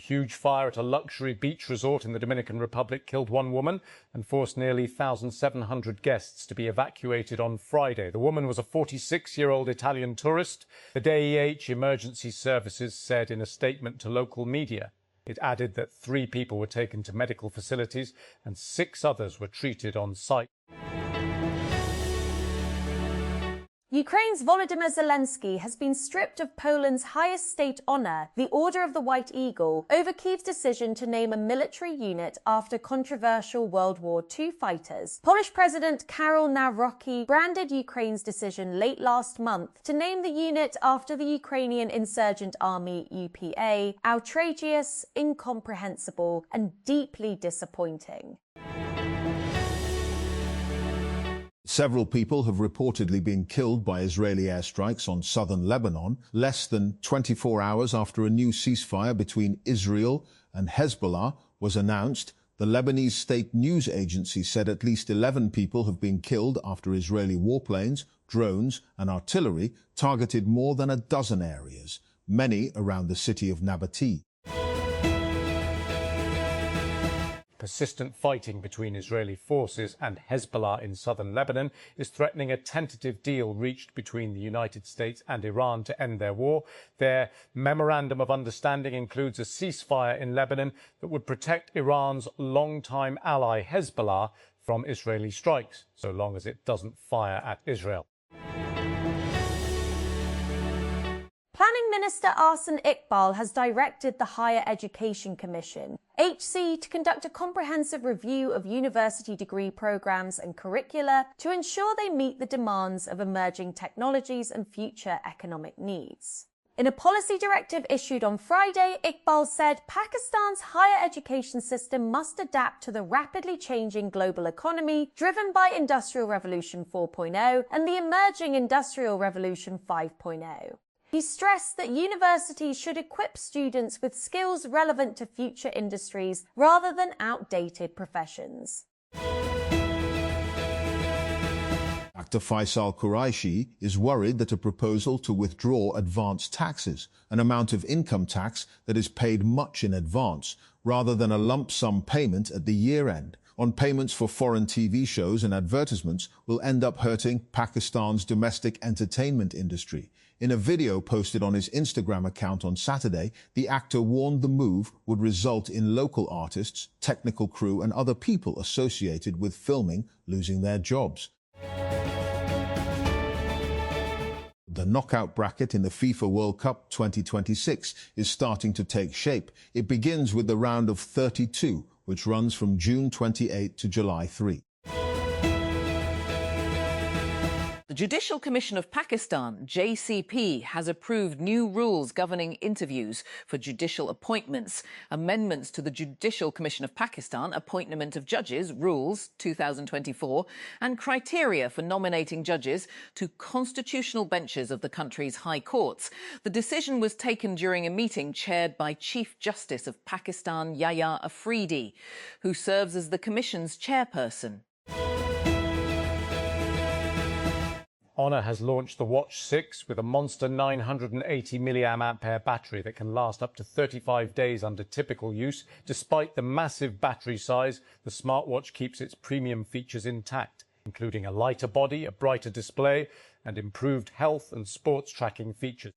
huge fire at a luxury beach resort in the Dominican Republic killed one woman and forced nearly 1,700 guests to be evacuated on Friday. The woman was a 46-year-old Italian tourist. The DIH Emergency Services said in a statement to local media. It added that 3 people were taken to medical facilities and 6 others were treated on site. Ukraine's Volodymyr Zelensky has been stripped of Poland's highest state honor, the Order of the White Eagle, over Kyiv's decision to name a military unit after controversial World War II fighters. Polish President Karol Nawrocki branded Ukraine's decision late last month to name the unit after the Ukrainian insurgent army UPA outrageous, incomprehensible, and deeply disappointing. Several people have reportedly been killed by Israeli airstrikes on southern Lebanon, less than 24 hours after a new ceasefire between Israel and Hezbollah was announced. The Lebanese state news agency said at least 11 people have been killed after Israeli warplanes, drones and artillery targeted more than a dozen areas, many around the city of Nabatee. Persistent fighting between Israeli forces and Hezbollah in southern Lebanon is threatening a tentative deal reached between the United States and Iran to end their war. Their memorandum of understanding includes a ceasefire in Lebanon that would protect Iran's longtime ally Hezbollah from Israeli strikes, so long as it doesn't fire at Israel. Planning Minister Ahsan Iqbal has directed the Higher Education Commission, HC, to conduct a comprehensive review of university degree programs and curricula to ensure they meet the demands of emerging technologies and future economic needs. In a policy directive issued on Friday, Iqbal said Pakistan's higher education system must adapt to the rapidly changing global economy driven by Industrial Revolution 4.0 and the emerging Industrial Revolution 5.0. He stressed that universities should equip students with skills relevant to future industries rather than outdated professions. Dr. Faisal Quraishi is worried that a proposal to withdraw advance taxes, an amount of income tax that is paid much in advance, rather than a lump sum payment at the year end, on payments for foreign TV shows and advertisements, will end up hurting Pakistan's domestic entertainment industry. In a video posted on his Instagram account on Saturday, the actor warned the move would result in local artists, technical crew and other people associated with filming losing their jobs. The knockout bracket in the FIFA World Cup 2026 is starting to take shape. It begins with the round of 32, which runs from June 28 to July 3. The Judicial Commission of Pakistan, JCP, has approved new rules governing interviews for judicial appointments. Amendments to the Judicial Commission of Pakistan, Appointment of Judges, Rules 2024, and criteria for nominating judges to constitutional benches of the country's high courts. The decision was taken during a meeting chaired by Chief Justice of Pakistan, Yahya Afridi, who serves as the Commission's chairperson. Honor has launched the Watch 6 with a monster 980 mAh battery that can last up to 35 days under typical use. Despite the massive battery size, the smartwatch keeps its premium features intact, including a lighter body, a brighter display, and improved health and sports tracking features.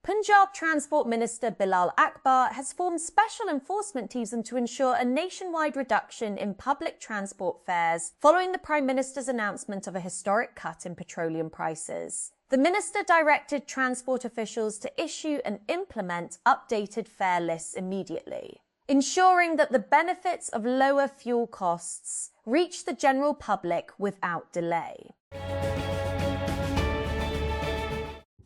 Punjab Transport Minister Bilal Akbar has formed special enforcement teams to ensure a nationwide reduction in public transport fares following the Prime Minister's announcement of a historic cut in petroleum prices. The minister directed transport officials to issue and implement updated fare lists immediately, ensuring that the benefits of lower fuel costs reach the general public without delay.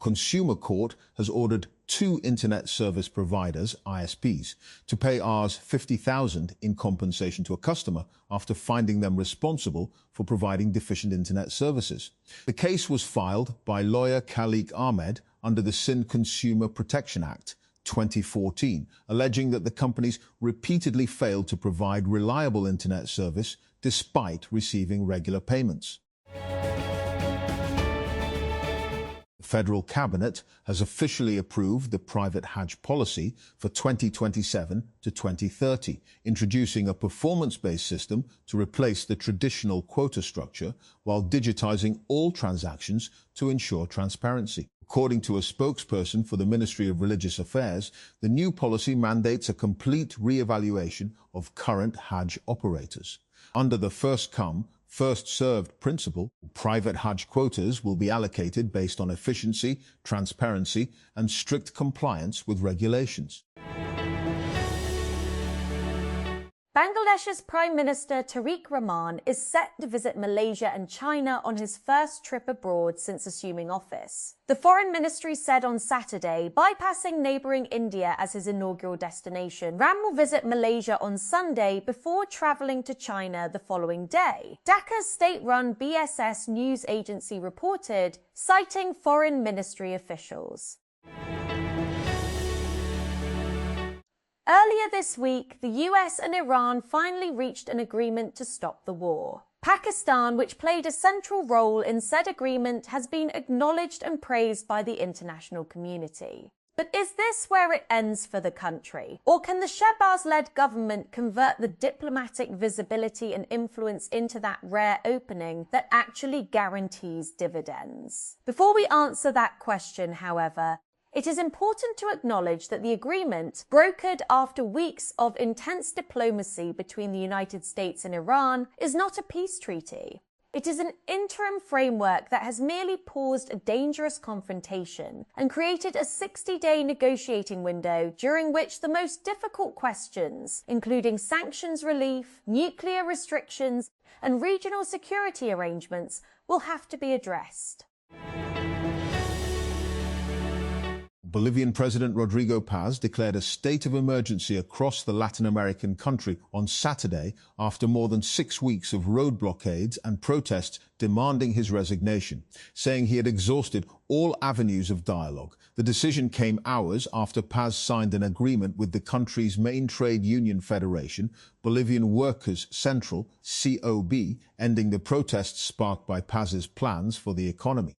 Consumer Court has ordered 2 internet service providers, ISPs, to pay Rs 50,000 in compensation to a customer after finding them responsible for providing deficient internet services. The case was filed by lawyer Khalik Ahmed under the Sindh Consumer Protection Act 2014, alleging that the companies repeatedly failed to provide reliable internet service despite receiving regular payments. The federal cabinet has officially approved the private Hajj policy for 2027 to 2030, introducing a performance-based system to replace the traditional quota structure while digitizing all transactions to ensure transparency. According to a spokesperson for the Ministry of Religious Affairs, the new policy mandates a complete re-evaluation of current Hajj operators. Under the first-come, first-served principle, private Hajj quotas will be allocated based on efficiency, transparency, and strict compliance with regulations. Bangladesh's Prime Minister Tariq Rahman is set to visit Malaysia and China on his first trip abroad since assuming office. The Foreign Ministry said on Saturday, bypassing neighbouring India as his inaugural destination, Ram will visit Malaysia on Sunday before travelling to China the following day. Dhaka's state-run BSS news agency reported, citing Foreign Ministry officials. Earlier this week, the US and Iran finally reached an agreement to stop the war. Pakistan, which played a central role in said agreement, has been acknowledged and praised by the international community. But is this where it ends for the country? Or can the Shehbaz-led government convert the diplomatic visibility and influence into that rare opening that actually guarantees dividends? Before we answer that question, however, it is important to acknowledge that the agreement, brokered after weeks of intense diplomacy between the United States and Iran, is not a peace treaty. It is an interim framework that has merely paused a dangerous confrontation and created a 60-day negotiating window during which the most difficult questions, including sanctions relief, nuclear restrictions, and regional security arrangements, will have to be addressed. Bolivian President Rodrigo Paz declared a state of emergency across the Latin American country on Saturday after more than 6 weeks of road blockades and protests demanding his resignation, saying he had exhausted all avenues of dialogue. The decision came hours after Paz signed an agreement with the country's main trade union federation, Bolivian Workers' Central, COB, ending the protests sparked by Paz's plans for the economy.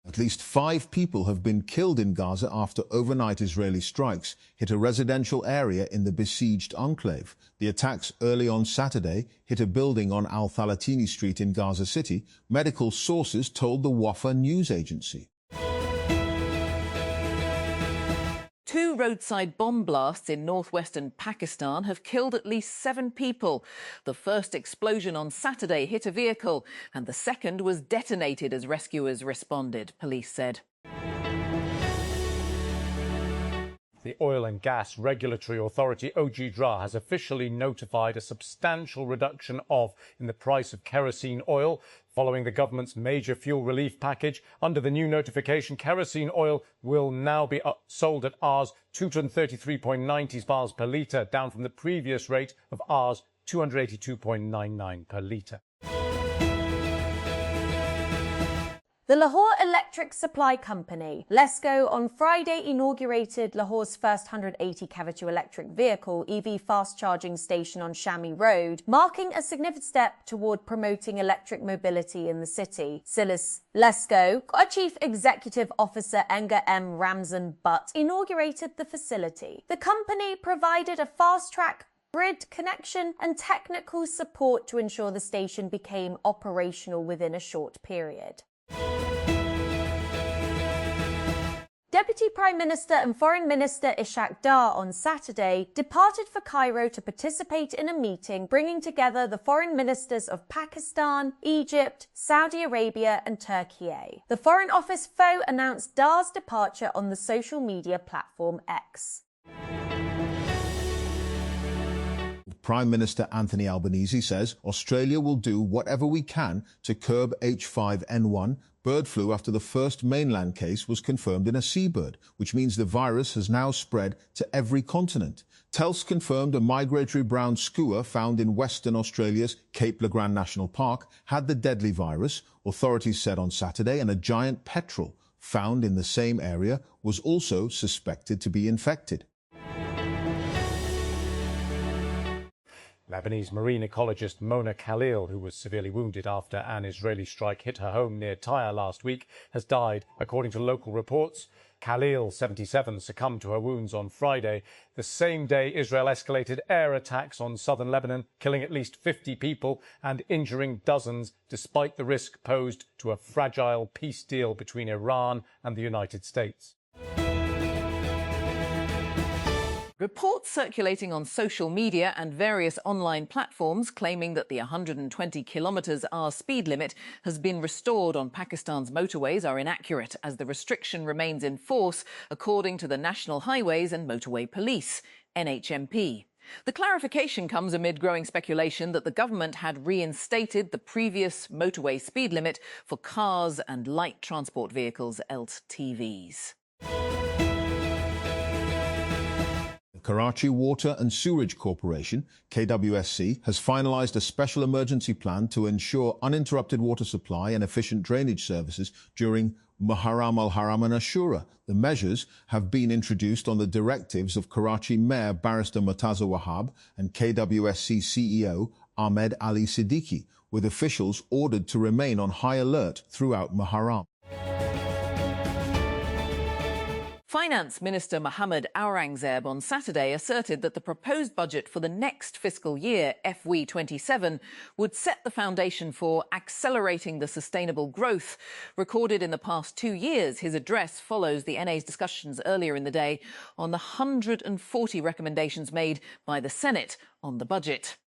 At least 5 people have been killed in Gaza after overnight Israeli strikes hit a residential area in the besieged enclave. The attacks early on Saturday hit a building on Al-Thalatini Street in Gaza City, medical sources told the Wafa news agency. 2 roadside bomb blasts in northwestern Pakistan have killed at least 7 people. The first explosion on Saturday hit a vehicle, and the second was detonated as rescuers responded, police said. The Oil and Gas Regulatory Authority, OGDRA, has officially notified a substantial reduction in the price of kerosene oil following the government's major fuel relief package. Under the new notification, kerosene oil will now be sold at Rs 233.90 bars per litre, down from the previous rate of Rs 282.99 per litre. The Lahore Electric Supply Company, LESCO, on Friday inaugurated Lahore's first 180 kV electric vehicle EV fast charging station on Shami Road, marking a significant step toward promoting electric mobility in the city. LESCO Chief Executive Officer Enga M. Ramzan Butt inaugurated the facility. The company provided a fast-track grid connection and technical support to ensure the station became operational within a short period. Deputy Prime Minister and Foreign Minister Ishaq Dar on Saturday departed for Cairo to participate in a meeting bringing together the foreign ministers of Pakistan, Egypt, Saudi Arabia and Turkey. The Foreign Office announced Dar's departure on the social media platform X. Prime Minister Anthony Albanese says Australia will do whatever we can to curb H5N1 bird flu after the first mainland case was confirmed in a seabird, which means the virus has now spread to every continent. Telstra confirmed a migratory brown skua found in Western Australia's Cape Le Grand National Park had the deadly virus, authorities said on Saturday, and a giant petrel found in the same area was also suspected to be infected. Lebanese marine ecologist Mona Khalil, who was severely wounded after an Israeli strike hit her home near Tyre last week, has died, according to local reports. Khalil, 77, succumbed to her wounds on Friday, the same day Israel escalated air attacks on southern Lebanon, killing at least 50 people and injuring dozens, despite the risk posed to a fragile peace deal between Iran and the United States. Reports circulating on social media and various online platforms claiming that the 120 km/h speed limit has been restored on Pakistan's motorways are inaccurate, as the restriction remains in force, according to the National Highways and Motorway Police, NHMP. The clarification comes amid growing speculation that the government had reinstated the previous motorway speed limit for cars and light transport vehicles, LTVs. Karachi Water and Sewerage Corporation, KWSC, has finalised a special emergency plan to ensure uninterrupted water supply and efficient drainage services during Muharram al-Haram and Ashura. The measures have been introduced on the directives of Karachi Mayor Barrister Murtaza Wahab and KWSC CEO Ahmed Ali Siddiqui, with officials ordered to remain on high alert throughout Muharram. Finance Minister Mohammed Aurangzeb on Saturday asserted that the proposed budget for the next fiscal year, FY27, would set the foundation for accelerating the sustainable growth recorded in the past 2 years. His address follows the NA's discussions earlier in the day on the 140 recommendations made by the Senate on the budget.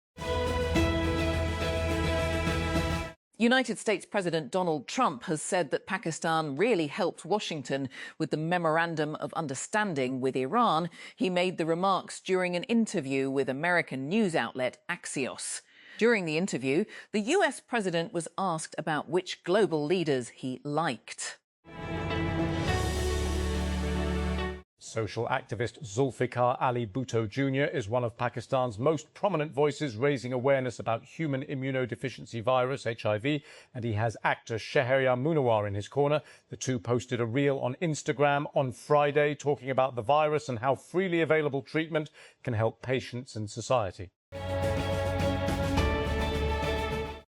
United States President Donald Trump has said that Pakistan really helped Washington with the Memorandum of Understanding with Iran. He made the remarks during an interview with American news outlet Axios. During the interview, the US president was asked about which global leaders he liked. Social activist Zulfikar Ali Bhutto Jr. is one of Pakistan's most prominent voices raising awareness about human immunodeficiency virus, HIV, and he has actor Shahryar Munawar in his corner. The two posted a reel on Instagram on Friday talking about the virus and how freely available treatment can help patients and society.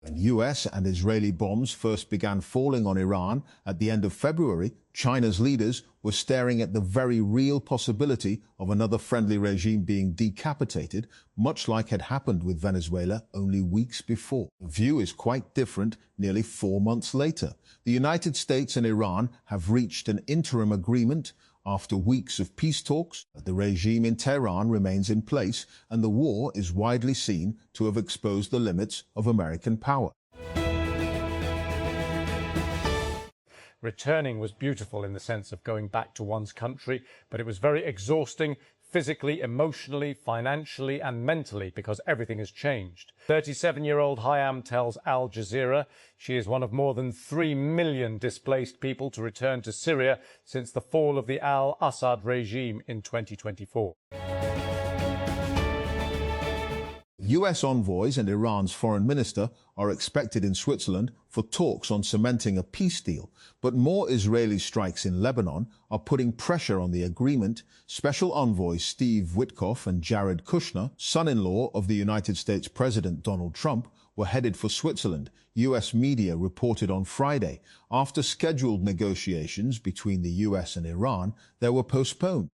When US and Israeli bombs first began falling on Iran at the end of February, China's leaders were staring at the very real possibility of another friendly regime being decapitated, much like had happened with Venezuela only weeks before. The view is quite different nearly 4 months later. The United States and Iran have reached an interim agreement after weeks of peace talks. The regime in Tehran remains in place, and the war is widely seen to have exposed the limits of American power. Returning was beautiful in the sense of going back to one's country, but it was very exhausting physically, emotionally, financially and mentally because everything has changed. 37-year-old Hayam tells Al Jazeera she is one of more than 3 million displaced people to return to Syria since the fall of the al-Assad regime in 2024. US envoys and Iran's foreign minister are expected in Switzerland for talks on cementing a peace deal, but more Israeli strikes in Lebanon are putting pressure on the agreement. Special envoys Steve Witkoff and Jared Kushner, son-in-law of the United States President Donald Trump, were headed for Switzerland, US media reported on Friday. After scheduled negotiations between the US and Iran, they were postponed.